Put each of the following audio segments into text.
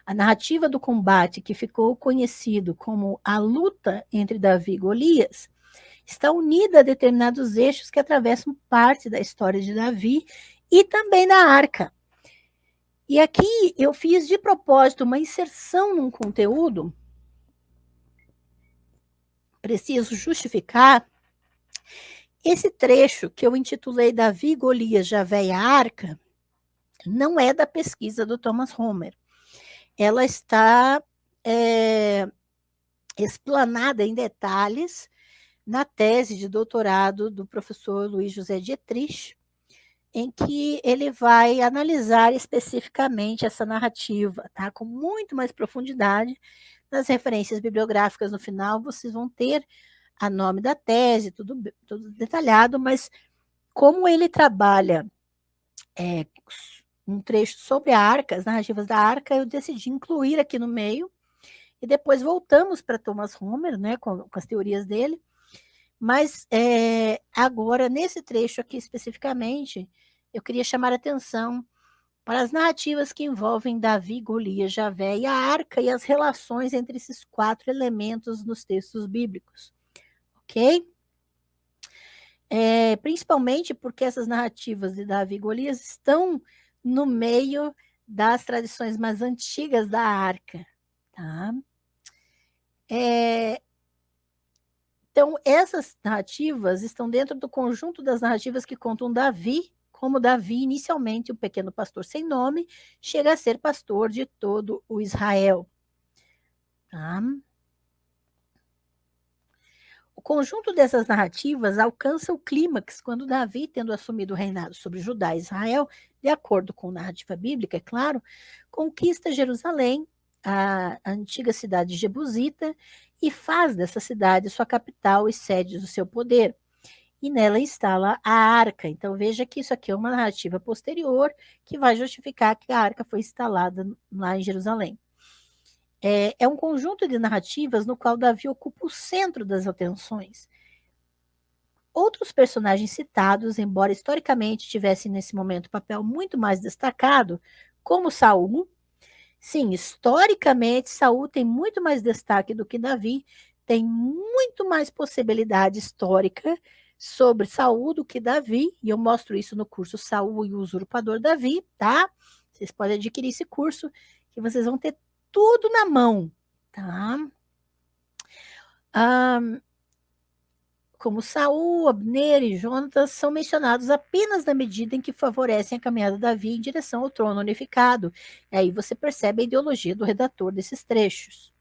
A narrativa do combate, que ficou conhecido como a luta entre Davi e Golias, está unida a determinados eixos que atravessam parte da história de Davi e também da arca. E aqui eu fiz de propósito uma inserção num conteúdo. Preciso justificar esse trecho que eu intitulei Davi, Golias, Javé e a Arca, não é da pesquisa do Thomas Homer. Ela está explanada em detalhes na tese de doutorado do professor Luiz José Dietrich, em que ele vai analisar especificamente essa narrativa, tá? Com muito mais profundidade. Nas referências bibliográficas no final, vocês vão ter a nome da tese, tudo detalhado, mas como ele trabalha um trecho sobre a arca, as narrativas da arca, eu decidi incluir aqui no meio, e depois voltamos para Thomas Homer, né, com as teorias dele, mas agora, nesse trecho aqui especificamente, eu queria chamar a atenção para as narrativas que envolvem Davi, Golias, Javé e a arca e as relações entre esses 4 elementos nos textos bíblicos, ok? Principalmente porque essas narrativas de Davi e Golias estão no meio das tradições mais antigas da arca, tá? Então, essas narrativas estão dentro do conjunto das narrativas que contam Davi, como Davi, inicialmente um pequeno pastor sem nome, chega a ser pastor de todo o Israel. Tá? O conjunto dessas narrativas alcança o clímax quando Davi, tendo assumido o reinado sobre Judá e Israel, de acordo com a narrativa bíblica, é claro, conquista Jerusalém, a antiga cidade jebusita, e faz dessa cidade sua capital e sede do seu poder. E nela instala a arca. Então veja que isso aqui é uma narrativa posterior que vai justificar que a arca foi instalada lá em Jerusalém. É um conjunto de narrativas no qual Davi ocupa o centro das atenções. Outros personagens citados, embora historicamente tivessem nesse momento papel muito mais destacado, como Saul. Sim, historicamente, Saul tem muito mais destaque do que Davi, tem muito mais possibilidade histórica sobre Saul do que Davi, e eu mostro isso no curso Saul e o Usurpador Davi, tá? Vocês podem adquirir esse curso, que vocês vão ter tudo na mão, tá? Como Saul, Abner e Jonatas são mencionados apenas na medida em que favorecem a caminhada de Davi em direção ao trono unificado. E aí você percebe a ideologia do redator desses trechos.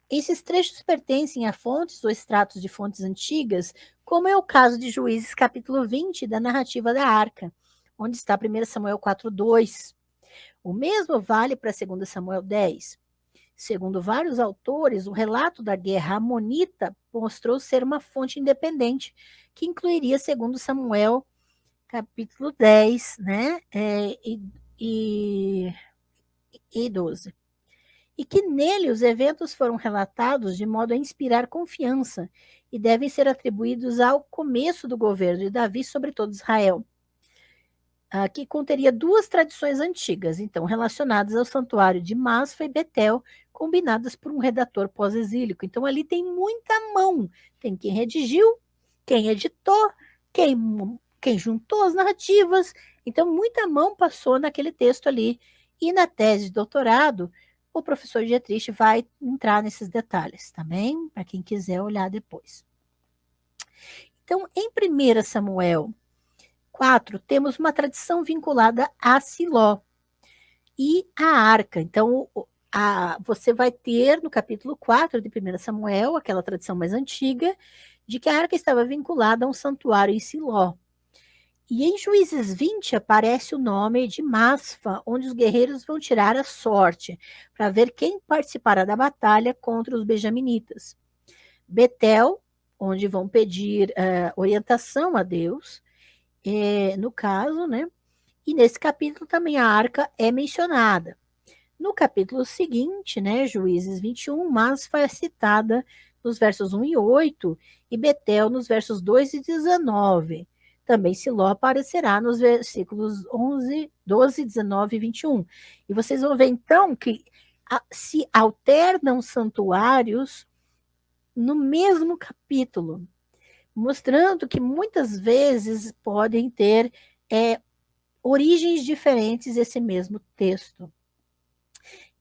Esses trechos pertencem a fontes ou extratos de fontes antigas, como é o caso de Juízes capítulo 20 da narrativa da Arca, onde está 1 Samuel 4:2. O mesmo vale para 2 Samuel 10. Segundo vários autores, o relato da guerra amonita mostrou ser uma fonte independente, que incluiria 2 Samuel, capítulo 10, né, e 12. E que nele os eventos foram relatados de modo a inspirar confiança e devem ser atribuídos ao começo do governo de Davi sobre todo Israel, que conteria 2 tradições antigas, então, relacionadas ao santuário de Masfa e Betel, combinadas por um redator pós-exílico. Então, ali tem muita mão. Tem quem redigiu, quem editou, quem juntou as narrativas. Então, muita mão passou naquele texto ali. E na tese de doutorado, o professor Dietrich vai entrar nesses detalhes, também, para quem quiser olhar depois. Então, em 1 Samuel 4, temos uma tradição vinculada a Siló e a arca. Então, você vai ter no capítulo 4 de 1 Samuel, aquela tradição mais antiga, de que a arca estava vinculada a um santuário em Siló. E em Juízes 20 aparece o nome de Masfa, onde os guerreiros vão tirar a sorte, para ver quem participará da batalha contra os benjaminitas. Betel, onde vão pedir orientação a Deus, no caso, né? E nesse capítulo também a arca é mencionada. No capítulo seguinte, né, Juízes 21, Masfa é citada nos versos 1 e 8 e Betel nos versos 2 e 19. também Siló aparecerá nos versículos 11, 12, 19 e 21. E vocês vão ver, então, que se alternam santuários no mesmo capítulo, mostrando que muitas vezes podem ter origens diferentes esse mesmo texto.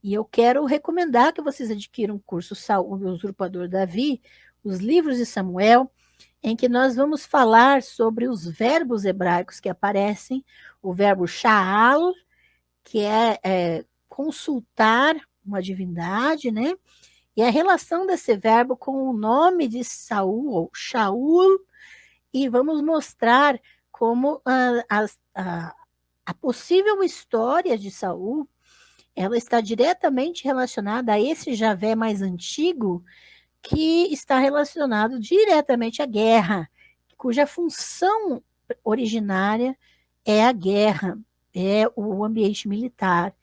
E eu quero recomendar que vocês adquiram o curso Saul, o Usurpador Davi, os livros de Samuel, em que nós vamos falar sobre os verbos hebraicos que aparecem, o verbo sha'al, que é consultar uma divindade, né? E a relação desse verbo com o nome de Saul, ou Shaul, e vamos mostrar como a possível história de Saul, ela está diretamente relacionada a esse Javé mais antigo, que está relacionado diretamente à guerra, cuja função originária é a guerra, é o ambiente militar.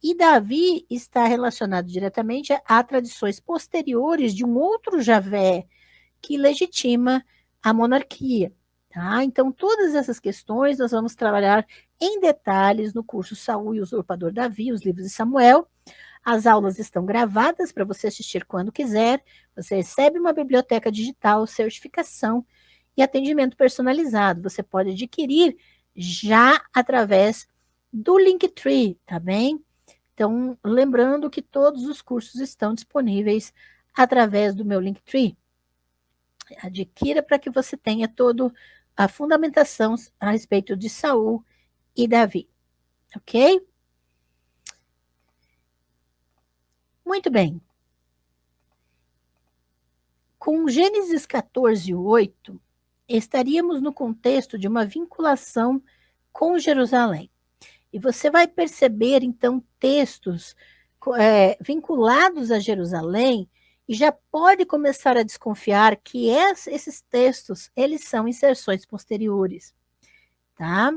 E Davi está relacionado diretamente a tradições posteriores de um outro Javé que legitima a monarquia. Tá? Então, todas essas questões nós vamos trabalhar em detalhes no curso Saul e o Usurpador Davi, os livros de Samuel. As aulas estão gravadas para você assistir quando quiser. Você recebe uma biblioteca digital, certificação e atendimento personalizado. Você pode adquirir já através do Linktree, tá bem? Então, lembrando que todos os cursos estão disponíveis através do meu Linktree. Adquira para que você tenha toda a fundamentação a respeito de Saul e Davi, ok? Muito bem. Com Gênesis 14:8, estaríamos no contexto de uma vinculação com Jerusalém. E você vai perceber, então, textos vinculados a Jerusalém, e já pode começar a desconfiar que esses textos, eles são inserções posteriores, tá?